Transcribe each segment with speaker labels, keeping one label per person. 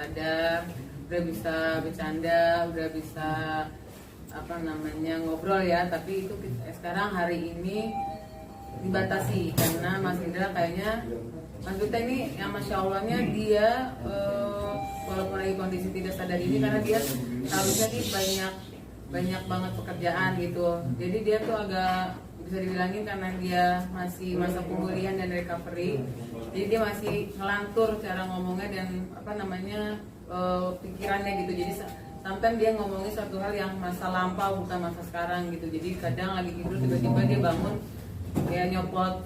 Speaker 1: sadar, udah bisa bercanda, udah bisa ngobrol ya. Tapi itu sekarang hari ini dibatasi karena Mas Indra kayaknya Mas Duta ini yang Masya Allahnya dia walaupun lagi kondisi tidak sadar ini karena dia harusnya nih banyak banget pekerjaan gitu. Jadi dia tuh agak bisa dibilangin karena dia masih masa pemulihan dan recovery. Jadi dia masih ngelantur cara ngomongnya dan pikirannya gitu. Jadi sampai dia ngomongin satu hal yang masa lampau bukan masa sekarang gitu. Jadi kadang lagi tidur tiba-tiba dia bangun ya nyopot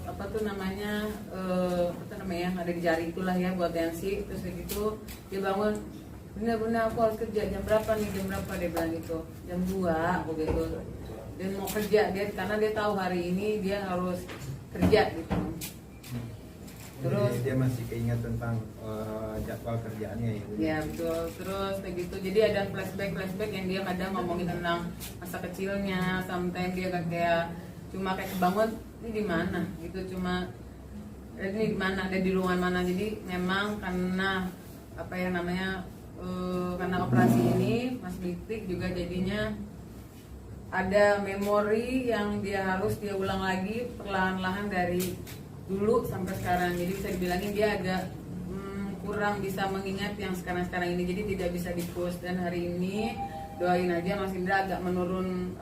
Speaker 1: ada di jari itulah ya buat tensi. Terus kayak gitu dia bangun, bener-bener aku harus kerja jam berapa dia bilang gitu, jam 2 aku gitu. Dan mau kerja dia karena dia tahu hari ini dia harus kerja gitu. Terus
Speaker 2: dia masih keingat tentang jadwal kerjaannya ya.
Speaker 1: Ya betul. Terus kayak gitu. Jadi ada flashback yang dia kadang ngomongin tentang masa kecilnya. Sometimes dia kayak cuma kayak kebangun ini di mana gitu, cuma ini di mana, ada di ruangan mana. Jadi memang karena karena operasi ini Mas Bitik juga jadinya ada memori yang dia ulang lagi perlahan-lahan dari dulu sampai sekarang. Jadi bisa dibilangin dia agak kurang bisa mengingat yang sekarang ini, jadi tidak bisa di-push. Dan hari ini doain aja Mas Indra agak menurun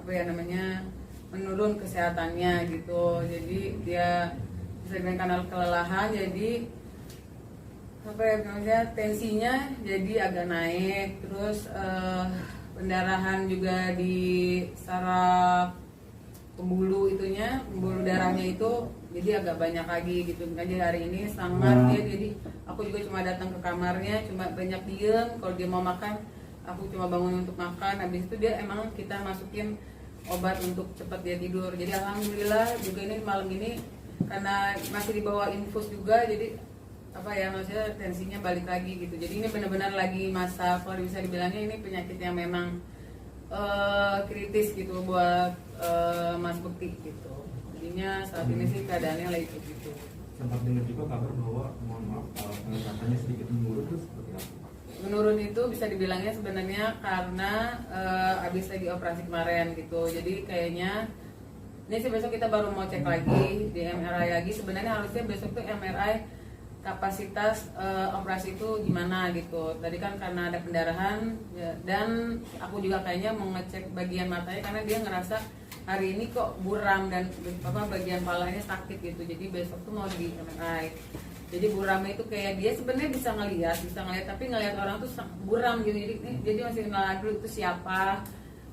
Speaker 1: menurun kesehatannya gitu. Jadi dia bisa dengan kanal kelelahan, jadi tensinya jadi agak naik. Terus pendarahan juga di saraf pembuluh darahnya itu jadi agak banyak lagi gitu. Makanya hari ini sangat dia, jadi aku juga cuma datang ke kamarnya, cuma banyak diem. Kalau dia mau makan, aku cuma bangun untuk makan. Habis itu dia emang kita masukin obat untuk cepat dia tidur. Jadi alhamdulillah juga ini malam ini karena masih dibawa infus juga, jadi tensinya balik lagi gitu. Jadi ini benar-benar lagi masa, kalau bisa dibilangnya ini penyakit yang memang kritis gitu buat Mas Bekti gitu. Jadinya saat ini sih keadaannya lagi gitu.
Speaker 3: Sempat dengar juga kabar bahwa mohon maaf peningkatannya sedikit menurun, itu seperti apa?
Speaker 1: Menurun itu bisa dibilangnya sebenarnya karena habis lagi operasi kemarin gitu. Jadi kayaknya ini sih besok kita baru mau cek lagi di MRI lagi. Sebenarnya harusnya besok tuh MRI kapasitas operasi itu gimana gitu. Tadi kan karena ada pendarahan ya, dan aku juga kayaknya mau ngecek bagian matanya karena dia ngerasa hari ini kok buram dan bagian palanya sakit gitu. Jadi besok tuh mau di MRI. Jadi buramnya itu kayak dia sebenarnya bisa ngelihat tapi ngelihat orang tuh buram gitu. Jadi masih kenal dulu itu siapa.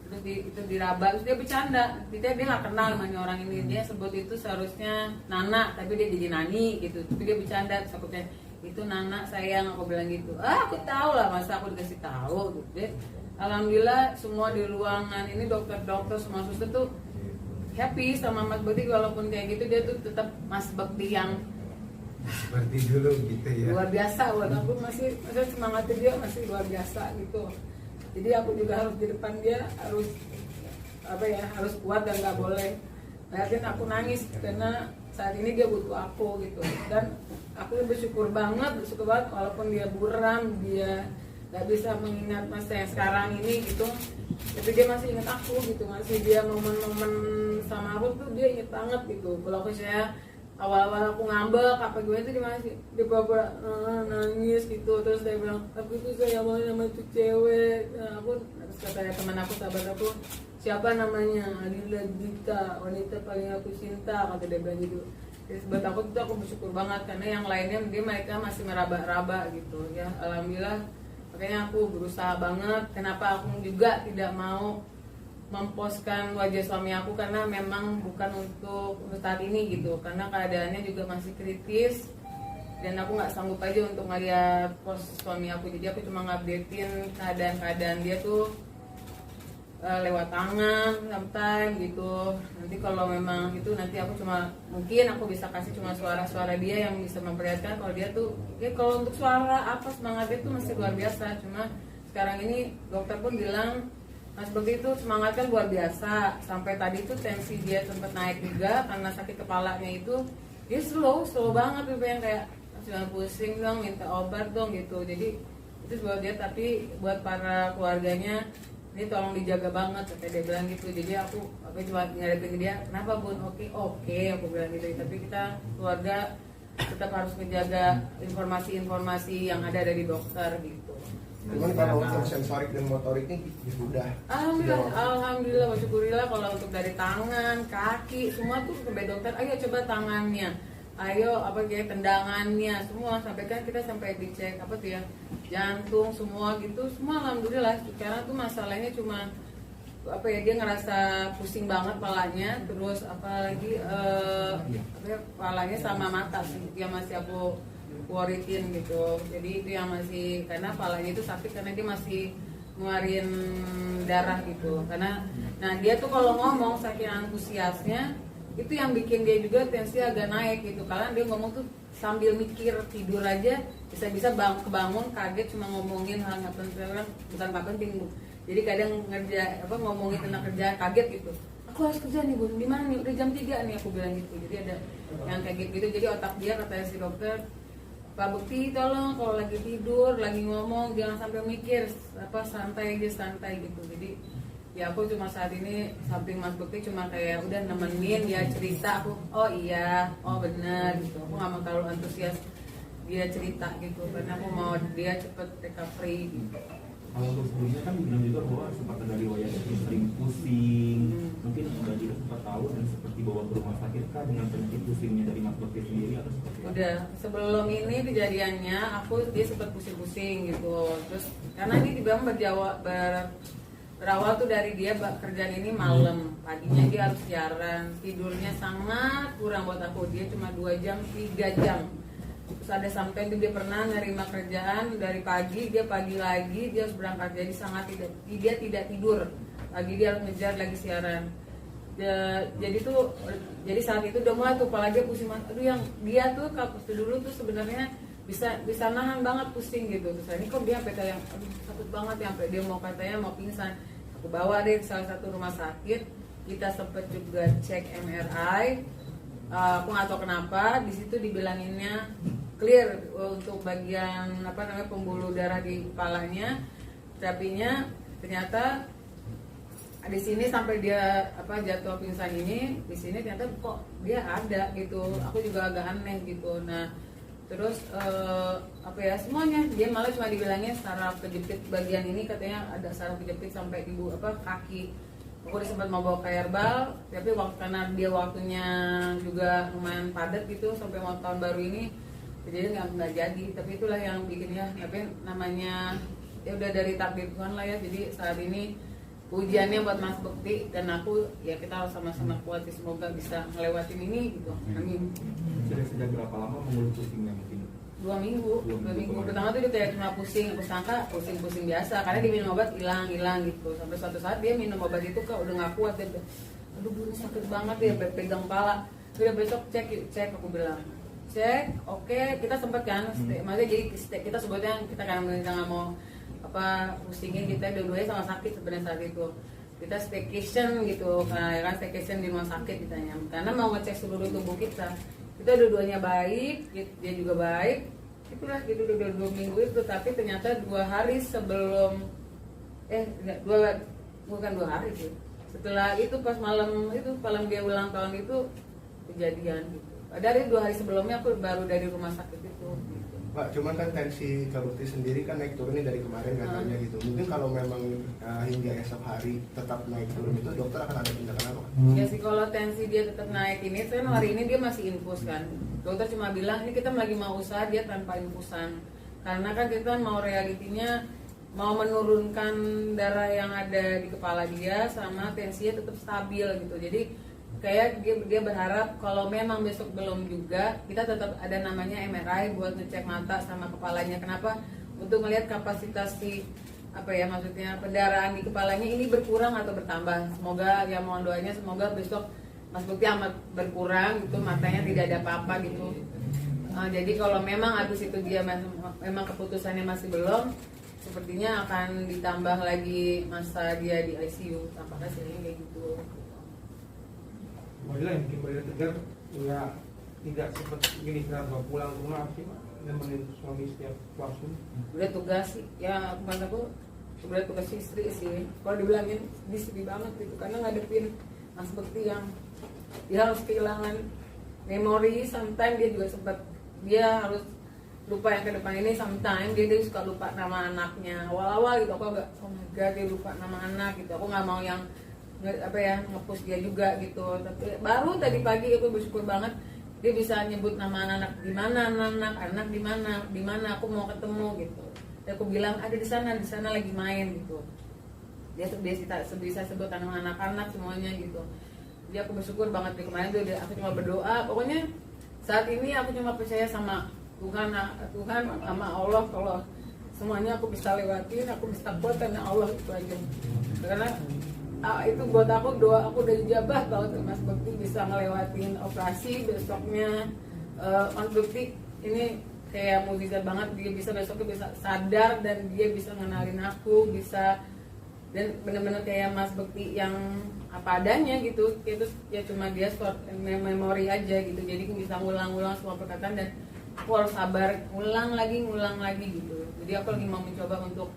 Speaker 1: Terus itu diraba, terus dia bercanda. Dia nggak kenal namanya orang ini. Dia sebut itu seharusnya Nana, tapi dia jadi Nani gitu. Tapi dia bercanda, terus aku bilang itu Nana sayang, aku bilang gitu. Aku tahu lah, masa aku dikasih tahu gitu. Jadi, alhamdulillah semua di ruangan ini dokter-dokter semua suster tuh happy sama Mas Bekti. Walaupun kayak gitu dia tuh tetap Mas Bekti yang
Speaker 2: seperti dulu gitu ya.
Speaker 1: Luar biasa buat aku, masih semangatnya dia masih luar biasa gitu. Jadi aku juga harus di depan dia harus kuat dan nggak boleh lihatin aku nangis karena saat ini dia butuh aku gitu. Dan aku bersyukur banget walaupun dia buram, dia nggak bisa mengingat masa yang sekarang ini gitu, tapi dia masih ingat aku gitu, masih dia momen-momen sama aku tuh dia inget banget gitu. Kalau saya awal-awal aku ngambek apa gimana tuh dia bawa nangis gitu. Terus dia bilang aku tuh sayang banget sama tuh cewek. Terus kata teman aku, sahabat aku, siapa namanya, Adila Dita, wanita paling aku cinta, kata dia bilang gitu. Terus buat aku tuh aku bersyukur banget karena yang lainnya mereka masih meraba-raba gitu ya. Alhamdulillah, makanya aku berusaha banget. Kenapa aku juga tidak mau memposkan wajah suami aku karena memang bukan untuk saat ini gitu, karena keadaannya juga masih kritis dan aku nggak sanggup aja untuk ngeliat pos suami aku. Jadi aku cuma ngupdatein keadaan dia tuh lewat tangan sometimes gitu. Nanti kalau memang itu nanti aku mungkin aku bisa kasih cuma suara-suara dia yang bisa memperlihatkan kalau dia tuh ya, kalau untuk suara apa semangatnya tuh masih luar biasa. Cuma sekarang ini dokter pun bilang Mas Bekti itu semangatnya luar biasa. Sampai tadi tuh tensi dia sempat naik juga karena sakit kepalanya itu. Dia slow banget gitu, yang kayak cuma pusing dong, minta obat dong gitu. Jadi Terus buat dia, tapi buat para keluarganya ini tolong dijaga banget, kayak dia bilang gitu. Jadi aku cuma ngadepin ke dia, kenapa Bun? Oke, aku bilang gitu. Tapi kita keluarga tetap harus menjaga informasi-informasi yang ada dari dokter gitu.
Speaker 4: Cuman kalau untuk sensorik dan motoriknya udah.
Speaker 1: Alhamdulillah, bersyukurillah. Kalau untuk dari tangan, kaki, semua tuh sampai dokter, ayo coba tangannya, ayo kayak tendangannya, semua sampai dicek jantung semua gitu, semua alhamdulillah. Sekarang tuh masalahnya cuma dia ngerasa pusing banget palanya, terus palanya sama mata sih yang masih aku worryin gitu. Jadi itu yang masih, karena palanya itu sakit karena dia masih ngeluarin darah gitu. Karena dia tuh kalau ngomong saking antusiasnya itu yang bikin dia juga tensi agak naik gitu. Karena dia ngomong tuh sambil mikir, tidur aja bisa-bisa kebangun kaget cuma ngomongin hal nggak penting, bukan nggak penting Bu. Jadi kadang ngomongin tentang kerjaan kaget gitu. Aku harus kerja nih Bun, di mana nih? Udah jam 3 nih, aku bilang gitu. Jadi ada yang kayak gitu. Jadi otak dia, katanya si dokter, Pak Bekti tolong kalau lagi tidur, lagi ngomong jangan sampai mikir, santai gitu. Jadi ya aku cuma saat ini samping Mas Bekti cuma kayak udah nemenin dia cerita, aku oh iya, oh benar gitu. Aku nggak mau terlalu antusias dia cerita gitu, karena aku mau dia cepet recovery gitu.
Speaker 3: Kalau untuk sebelumnya kan dibilang juga bahwa sempat ada riwayat sering pusing, mungkin Mbak juga sempat tahu dan seperti bawa ke rumah sakit kan dengan penyakit pusingnya dari Mas Bekti sendiri atau seperti apa?
Speaker 1: Udah, sebelum ini kejadiannya dia sempat pusing-pusing gitu. Terus karena ini dibilang berawal tuh dari dia kerjaan ini malam, paginya dia harus siaran, tidurnya sangat kurang buat aku, dia cuma 2 jam, 3 jam. Terus ada sampai dia pernah nerima kerjaan dari pagi, dia pagi lagi dia harus berangkat, jadi dia tidak tidur lagi, dia harus ngejar lagi siaran. Jadi saat itu udah mulai tuh kepala dia pusing, aduh yang dia tuh dulu tuh sebenarnya bisa nahan banget pusing gitu. Terus ini kok dia sampai kayak aduh sakit banget ya, sampai dia mau pingsan. Aku bawa deh ke salah satu rumah sakit, kita sempet juga cek MRI. Aku nggak tahu kenapa di situ dibilanginnya clear untuk bagian pembuluh darah di kepalanya, tapinya ternyata di sini sampai dia jatuh pingsan ini, di sini ternyata kok dia ada gitu. Aku juga agak aneh gitu. Nah terus semuanya dia malah cuma dibilangnya saraf kejepit bagian ini, katanya ada saraf kejepit sampai di kaki. Aku sempat mau bawa ke herbal, tapi karena dia waktunya juga lumayan padat gitu sampai mau tahun baru ini, jadi nggak jadi. Tapi itulah yang bikinnya namanya ya udah dari takdir Tuhan lah ya. Jadi saat ini ujiannya buat Mas Bekti dan aku, ya kita harus sama-sama kuat, semoga bisa ngelewatin ini gitu. Amin.
Speaker 3: Sejak berapa lama mengeluh pusingnya mungkin?
Speaker 1: 2 minggu. Pertama tuh dia kayak cuma pusing, aku sangka pusing biasa karena dia minum obat hilang gitu. Sampai suatu saat dia minum obat itu udah nggak kuat, dia aduh Bu sakit banget ya, pegang kepala. Udah besok cek aku bilang cek, oke. Kita sempet kan maksudnya jadi kita sebutnya kita nggak mau pusingin, kita dua-duanya sama sakit sebenarnya saat itu. Kita staycation gitu, kan staycation di rumah sakit ditanya, karena mau ngecek seluruh tubuh kita dua-duanya baik, dia juga baik. Itulah gitu udah 2 minggu itu, tapi ternyata 2 hari sebelum bukan 2 hari sih. Setelah itu pas malam dia ulang tahun itu kejadian gitu. Padahal 2 hari sebelumnya aku baru dari rumah sakit itu. Gitu.
Speaker 4: Pak, cuman kan tensi Kak Bekti sendiri kan naik turunnya dari kemarin katanya gitu. Mungkin kalau memang hingga esok hari tetap naik turun itu, dokter akan ada tindakan apa?
Speaker 1: Ya sih, kalau tensi dia tetap naik ini, kan hari ini dia masih infus kan. Dokter cuma bilang ini kita lagi mau usaha dia tanpa infusan. Karena kan kita mau realitinya mau menurunkan darah yang ada di kepala dia sama tensinya tetap stabil gitu. Jadi kayak dia berharap kalau memang besok belum juga, kita tetap ada namanya MRI buat ngecek mata sama kepalanya. Kenapa? Untuk melihat kapasitas maksudnya pendarahan di kepalanya ini berkurang atau bertambah. Semoga ya mohon doanya semoga besok Mas Bekti amat berkurang gitu, matanya tidak ada apa-apa gitu. Jadi kalau memang habis itu dia memang keputusannya masih belum, sepertinya akan ditambah lagi masa dia di ICU. Tampaknya sih kayak gitu.
Speaker 5: Inilah yang bikin Mbak tegar, ya tidak seperti begini, kenapa pulang ke rumah sih Pak?
Speaker 4: nemenin suami setiap waktu?
Speaker 1: Udah tugas sih, ya kemarin aku udah tugas istri sih. Kalau dibilangin sedih banget gitu, karena ngadepin Mas Bekti yang dia harus kehilangan memori, sometimes dia juga sempat dia harus lupa yang ke depan ini, sometimes dia suka lupa nama anaknya. Awal-awal gitu aku agak oh my god dia lupa nama anak gitu, aku nggak mau yang nge-push dia juga gitu. Tapi baru tadi pagi aku bersyukur banget dia bisa nyebut nama anak di mana, anak di mana aku mau ketemu gitu. Dan aku bilang ada di sana lagi main gitu. Dia bisa sebut nama anak-anak semuanya gitu. Jadi aku bersyukur banget di kemarin tuh aku cuma berdoa. Pokoknya saat ini aku cuma percaya sama Tuhan sama Allah, kalau semuanya aku bisa lewatin, aku bisa kuat karena Allah itu aja. Karena itu buat aku doa aku udah dijabah banget Mas Bekti bisa ngelewatin operasi besoknya. Mas Bekti ini kayak mukjizat banget, dia bisa besoknya bisa sadar dan dia bisa ngenalin aku, bisa dan bener-bener kayak Mas Bekti yang apa adanya gitu. Itu ya cuma dia short memory aja gitu, jadi bisa ngulang-ulang semua perkataan dan aku harus sabar ngulang lagi gitu. Jadi aku lagi mau mencoba untuk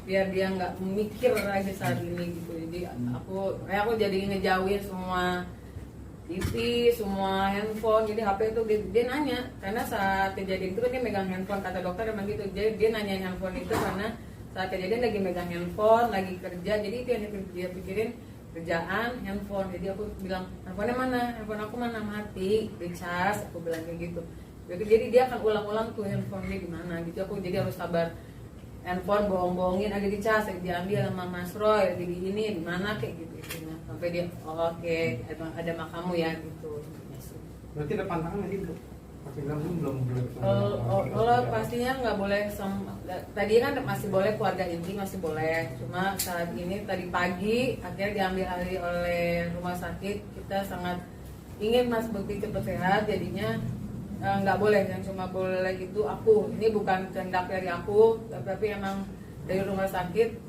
Speaker 1: biar dia nggak mikir aja saat ini gitu. Jadi aku jadi ngejauhin semua TV, semua handphone. Jadi HP itu dia nanya, karena saat kejadian itu kan dia megang handphone, kata dokter emang gitu. Jadi dia nanya handphone itu karena saat kejadian lagi megang handphone, lagi kerja. Jadi itu yang dia pikirin, kerjaan, handphone. Jadi aku bilang, handphonenya mana? Handphone aku mana? Mati, dicas. Aku bilang kayak gitu. Jadi dia akan ulang-ulang tuh handphonenya di mana gitu. Aku jadi harus sabar. Handphone bohong-bohongin ada dicas, diambil sama Mas Roy, lagi di ini, di mana kayak gitu intinya. Sampai dia oke, ada makamu ya gitu.
Speaker 4: Berarti ada pantangan nanti pakai belum
Speaker 1: Kalau pastinya nggak boleh tadi kan masih boleh keluarga inti, masih boleh. Cuma saat ini tadi pagi akhirnya diambil alih oleh rumah sakit. Kita sangat ingin Mas Bekti cepat sehat, jadinya nggak boleh, yang cuma boleh itu aku. Ini bukan kehendak dari aku, tapi emang dari rumah sakit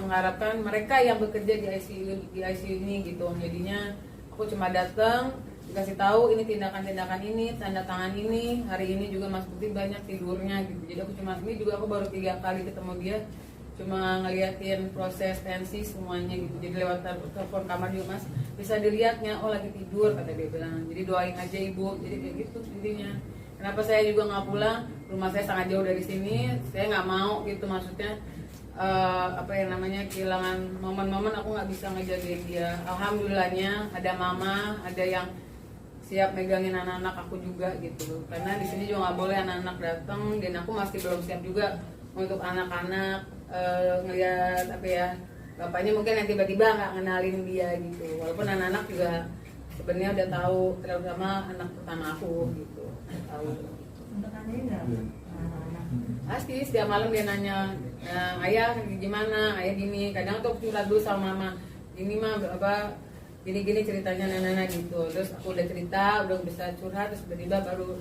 Speaker 1: mengharapkan mereka yang bekerja di ICU ini gitu. Jadinya aku cuma datang dikasih tahu ini tindakan ini, tanda tangan ini. Hari ini juga Mas Bekti banyak tidurnya gitu. Jadi aku cuma ini juga aku baru 3 kali ketemu dia, cuma ngeliatin proses tensi semuanya gitu. Jadi lewat telepon kamar juga, Mas bisa dilihatnya, oh lagi tidur kata dia bilang. Jadi doain aja ibu. Jadi kayak gitu intinya. Kenapa saya juga nggak pulang? Rumah saya sangat jauh dari sini. Saya nggak mau gitu, maksudnya kehilangan momen-momen aku nggak bisa ngejagain dia. Alhamdulillahnya ada mama, ada yang siap megangin anak-anak aku juga gitu. Karena di sini juga nggak boleh anak-anak datang dan aku masih belum siap juga untuk anak-anak ngelihat bapaknya mungkin yang tiba-tiba nggak ngenalin dia gitu. Walaupun anak-anak juga sebenarnya udah tahu, terutama anak pertama aku gitu. Tahu.
Speaker 5: Untuk anaknya nggak?
Speaker 1: Pasti setiap malam dia nanya, ayah gimana, ayah gini. Kadang tuh curhat dulu sama mama, ini mah gini ceritanya nenek gitu. Terus aku udah cerita, udah bisa curhat, terus tiba-tiba baru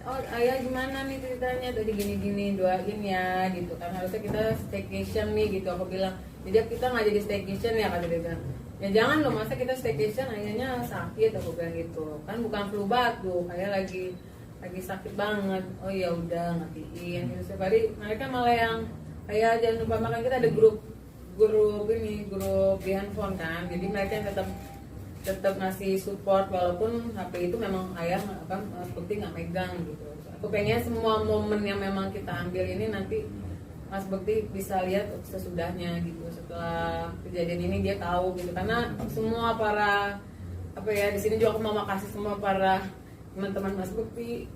Speaker 1: oh ayah gimana nih ceritanya tadi gini doain ya gitu kan. Harusnya kita staycation nih gitu aku bilang. Jadi kita nggak jadi staycation ya kata dia bilang. Ya jangan loh, masa kita staycation ayahnya sakit aku bilang gitu. Kan bukan flu batuk, ayah lagi sakit banget. Oh ya udah ngatiin. Setiap hari mereka malah yang kayak jangan lupa makan, kita ada grup di handphone kan. Jadi mereka yang tetap ngasih support walaupun HP itu memang ayah Bekti nggak megang gitu. Aku pengen semua momen yang memang kita ambil ini nanti Mas Bekti bisa lihat sesudahnya gitu. Setelah kejadian ini dia tahu gitu, karena semua para di sini juga aku mau makasih semua para teman-teman Mas Bekti,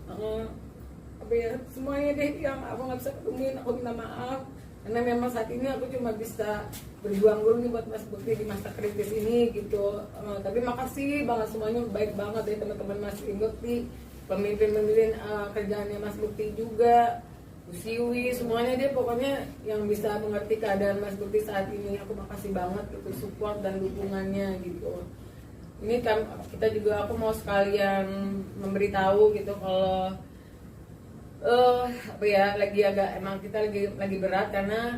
Speaker 1: semuanya deh yang aku nggak bisa ketemuin, aku minta maaf karena memang saat ini aku cuma bisa berjuang dulu nih buat Mas Bekti di masa kritis ini gitu. Tapi makasih banget semuanya, baik banget ya teman-teman Mas Bekti, pemimpin kerjaannya Mas Bekti juga, Usiwi, semuanya dia pokoknya yang bisa mengerti keadaan Mas Bekti saat ini. Aku makasih banget untuk support dan dukungannya gitu. Ini kan kita juga, aku mau sekalian memberitahu gitu kalau emang kita lagi berat karena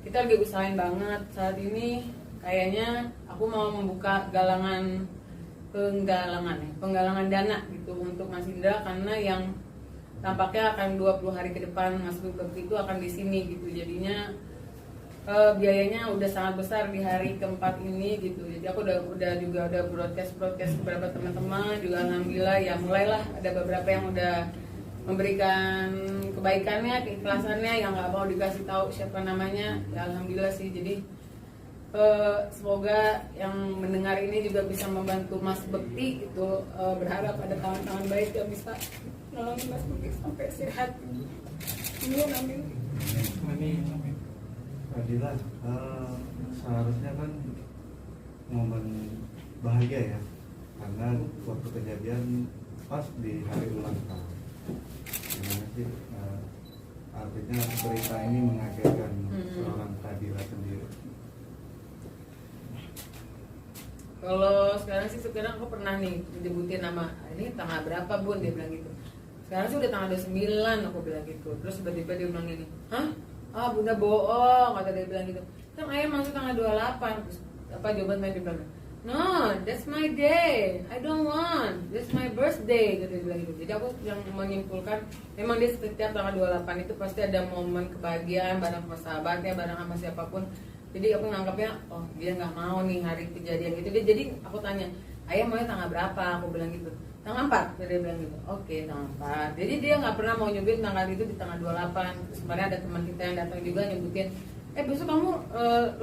Speaker 1: kita lagi usahain banget saat ini. Kayaknya aku mau membuka penggalangan dana gitu untuk Mas Indra, karena yang tampaknya akan 20 hari ke depan Mas Bekti itu akan di sini gitu. Jadinya biayanya udah sangat besar di hari keempat ini gitu. Jadi aku udah broadcast beberapa teman-teman juga, alhamdulillah ya mulailah ada beberapa yang udah memberikan kebaikannya, keikhlasannya, yang nggak mau dikasih tahu siapa namanya ya, alhamdulillah sih. Jadi semoga yang mendengar ini juga bisa membantu Mas Bekti gitu. Berharap ada tangan-tangan baik yang bisa nolongin Mas Bekti sampai sehat. Amin.
Speaker 5: Fadila, seharusnya kan momen bahagia ya, karena waktu kejadian pas di hari ulang tahun. Gimana sih artinya berita ini mengagetkan seorang Fadila sendiri?
Speaker 1: Kalau sekarang sih aku pernah nih nyebutin nama, ini tanggal berapa Bun, dia bilang gitu. Sekarang sih udah tanggal 29, aku bilang gitu. Terus tiba-tiba dia bilang gini, hah? Bunda bohong, kata dia bilang gitu. Kan ayah masuk tanggal 28. Terus apa jawaban dia bilang, no, that's my day, I don't want, that's my birthday, kata dia bilang gitu. Jadi aku yang menyimpulkan, memang dia setiap tanggal 28 itu pasti ada momen kebahagiaan bareng sama sahabatnya, bareng sama siapapun. Jadi aku nganggapnya, oh dia nggak mau nih hari kejadian gitu. Jadi aku tanya, ayah maunya tanggal berapa? Aku bilang gitu, tanggal 4, dia bilang gitu. Oke, tanggal 4. Jadi dia nggak pernah mau nyebutin tanggal itu di tanggal 28. Terus kemarin ada teman kita yang datang juga nyebutin, besok kamu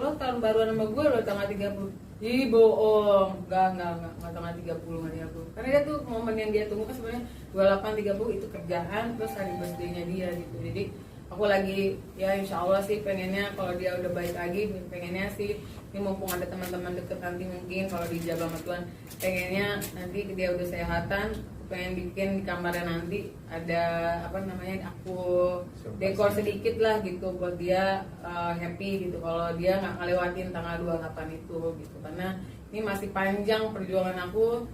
Speaker 1: lo tahun baruan sama gue lo tanggal 30. Ih bohong, enggak tanggal 30, nggak 30. Karena dia tuh momen yang dia tunggu kan sebenarnya 28, 30 itu kerjaan plus hari birthday-nya dia gitu. Jadi aku lagi ya insya Allah sih pengennya kalau dia udah baik lagi, pengennya sih ini mumpung ada teman-teman deket nanti mungkin kalau dijaga sama Tuhan, pengennya nanti dia udah sehatan, pengen bikin di kamarnya nanti ada apa namanya, aku dekor sedikit lah gitu buat dia happy gitu kalau dia nggak ngelewatin tanggal 28 itu gitu. Karena ini masih panjang perjuangan aku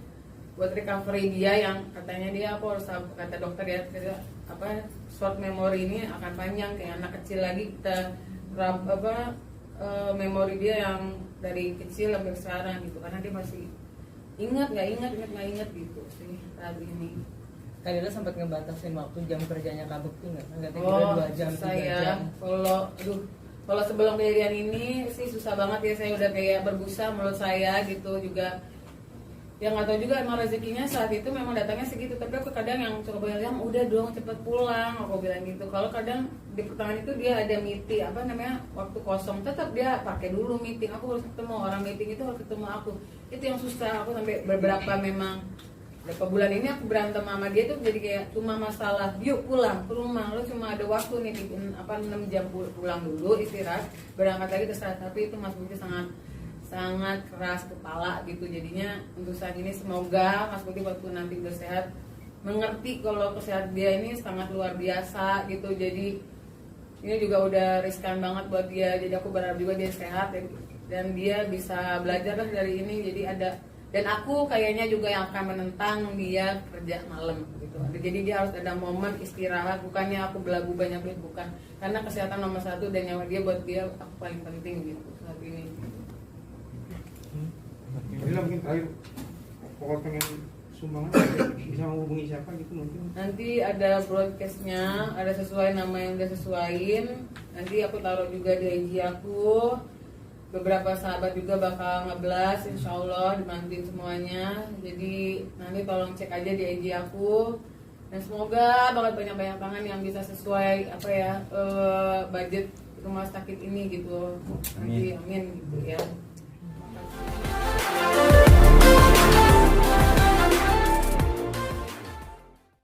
Speaker 1: buat recovery dia, yang katanya dia aku harus, kata dokter ya, apa short memory ini akan panjang kayak anak kecil lagi, kita memori dia yang dari kecil sampai sekarang gitu, karena dia masih ingat nggak ingat gitu sih saat ini.
Speaker 6: Kadila sempat ngebatasin waktu jam kerjanya Kak Bekti nggak? Nggak
Speaker 1: Oh,
Speaker 6: 2 jam, 3
Speaker 1: saya
Speaker 6: jam.
Speaker 1: kalau sebelum kejadian ini sih susah banget ya, saya udah kayak berbusa menurut saya gitu juga. Ya nggak tahu juga emang rezekinya saat itu memang datangnya segitu, tapi aku kadang yang coba bilang udah dong cepet pulang, aku bilang gitu. Kalau kadang di pertengahan itu dia ada meeting apa namanya waktu kosong, tetap dia pakai dulu meeting, aku harus ketemu orang meeting itu, harus ketemu aku, itu yang susah. Aku sampai beberapa memang beberapa bulan ini aku berantem sama dia tuh jadi kayak cuma masalah yuk pulang ke rumah, lo cuma ada waktu nih bikin apa 6 jam pulang dulu istirahat berangkat lagi terserah. Tapi itu Mas Budi sangat keras kepala gitu. Jadinya untuk saat ini semoga Mas Budi waktu nanti udah sehat mengerti kalau kesehatan dia ini sangat luar biasa gitu. Jadi ini juga udah riskan banget buat dia, jadi aku berharap juga dia sehat dan dia bisa belajar lah dari ini. Jadi ada, dan aku kayaknya juga yang akan menentang dia kerja malam gitu. Jadi dia harus ada momen istirahat, bukannya aku belagu banyak duit, bukan, karena kesehatan nomor 1 dan nyawa dia buat dia aku paling penting gitu saat ini.
Speaker 2: Bila mungkin terakhir, pokoknya pengen sumbangan bisa menghubungi siapa gitu mungkin?
Speaker 1: Nanti ada broadcastnya, ada sesuai nama yang udah sesuaiin. Nanti aku taruh juga di IG aku. Beberapa sahabat juga bakal nge-blast, insya Allah dibantuin semuanya. Jadi nanti tolong cek aja di IG aku. Dan semoga banyak tangan yang bisa sesuai apa ya budget rumah sakit ini gitu. Nanti amin gitu ya.